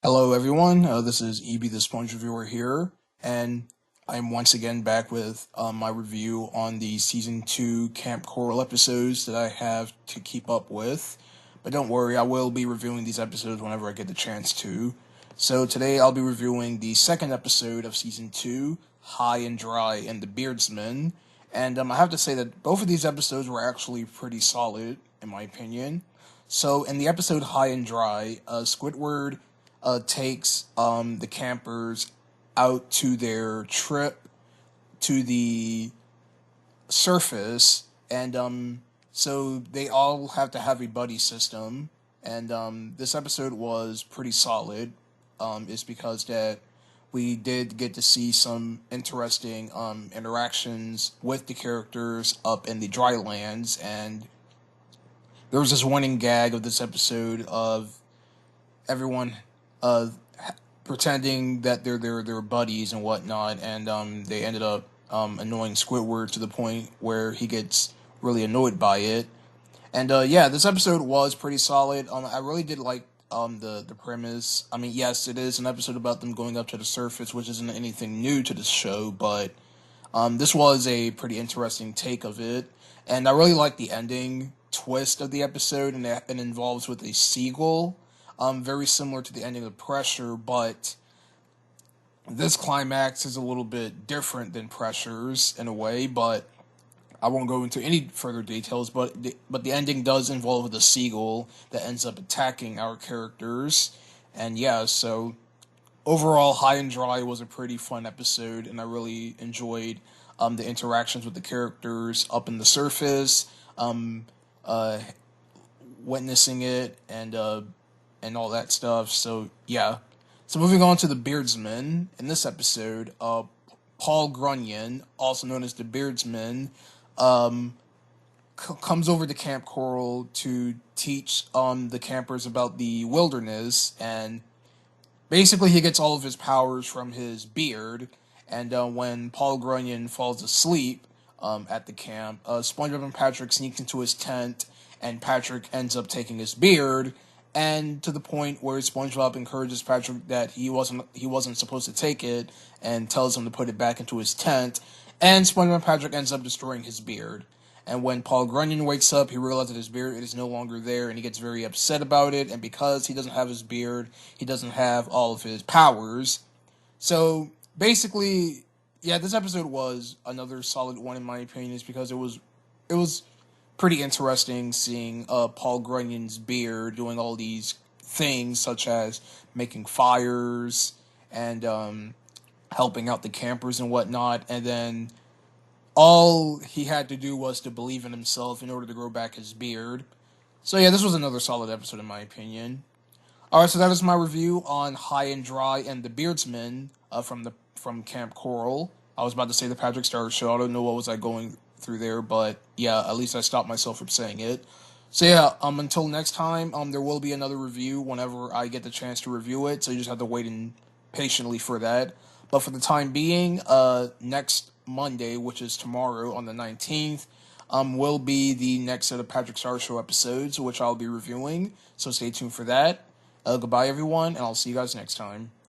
Hello, everyone. This is EB the Sponge Reviewer here, and I'm once again back with my review on the Season 2 Kamp Koral episodes that I have to keep up with. But don't worry, I will be reviewing these episodes whenever I get the chance to. So today I'll be reviewing the second episode of Season 2, High and Dry and the Beardsman. And I have to say that both of these episodes were actually pretty solid, in my opinion. So in the episode High and Dry, Squidward takes the campers out to their trip to the surface, and so they all have to have a buddy system. And this episode was pretty solid. Is because that we did get to see some interesting interactions with the characters up in the dry lands, and there was this running gag of this episode of everyone uh, pretending that they're buddies and whatnot, and they ended up annoying Squidward to the point where he gets really annoyed by it. And yeah, this episode was pretty solid. I really did like the premise. I mean, yes, it is an episode about them going up to the surface, which isn't anything new to this show, but this was a pretty interesting take of it, and I really like the ending twist of the episode, and it involves with a seagull, very similar to the ending of Pressure, but this climax is a little bit different than Pressure's in a way, but I won't go into any further details, but the ending does involve the seagull that ends up attacking our characters, and yeah, so overall, High and Dry was a pretty fun episode, and I really enjoyed the interactions with the characters up in the surface, uh, witnessing it, and all that stuff. So yeah. So moving on to the Beardsman in this episode, Paul Grunion, also known as the Beardsman, um, comes over to Kamp Koral to teach the campers about the wilderness, and basically, he gets all of his powers from his beard, and when Paul Grunion falls asleep at the camp, SpongeBob and Patrick sneaks into his tent, and Patrick ends up taking his beard, and to the point where SpongeBob encourages Patrick that he wasn't supposed to take it, and tells him to put it back into his tent, and SpongeBob and Patrick ends up destroying his beard. And when Paul Grunion wakes up, he realizes that his beard is no longer there, and he gets very upset about it. And because he doesn't have his beard, he doesn't have all of his powers. So basically, yeah, this episode was another solid one in my opinion, is because it was pretty interesting seeing Paul Grunion's beard doing all these things, such as making fires and helping out the campers and whatnot, and then all he had to do was to believe in himself in order to grow back his beard. So yeah, this was another solid episode in my opinion. Alright, so that is my review on High and Dry and the Beardsman from Kamp Koral. I was about to say the Patrick Star Show. I don't know what was I going through there, but yeah, at least I stopped myself from saying it. So yeah, until next time, there will be another review whenever I get the chance to review it. So you just have to wait patiently for that. But for the time being, next Monday, which is tomorrow on the 19th, will be the next set of Patrick Star Show episodes, which I'll be reviewing. So stay tuned for that. Goodbye, everyone, and I'll see you guys next time.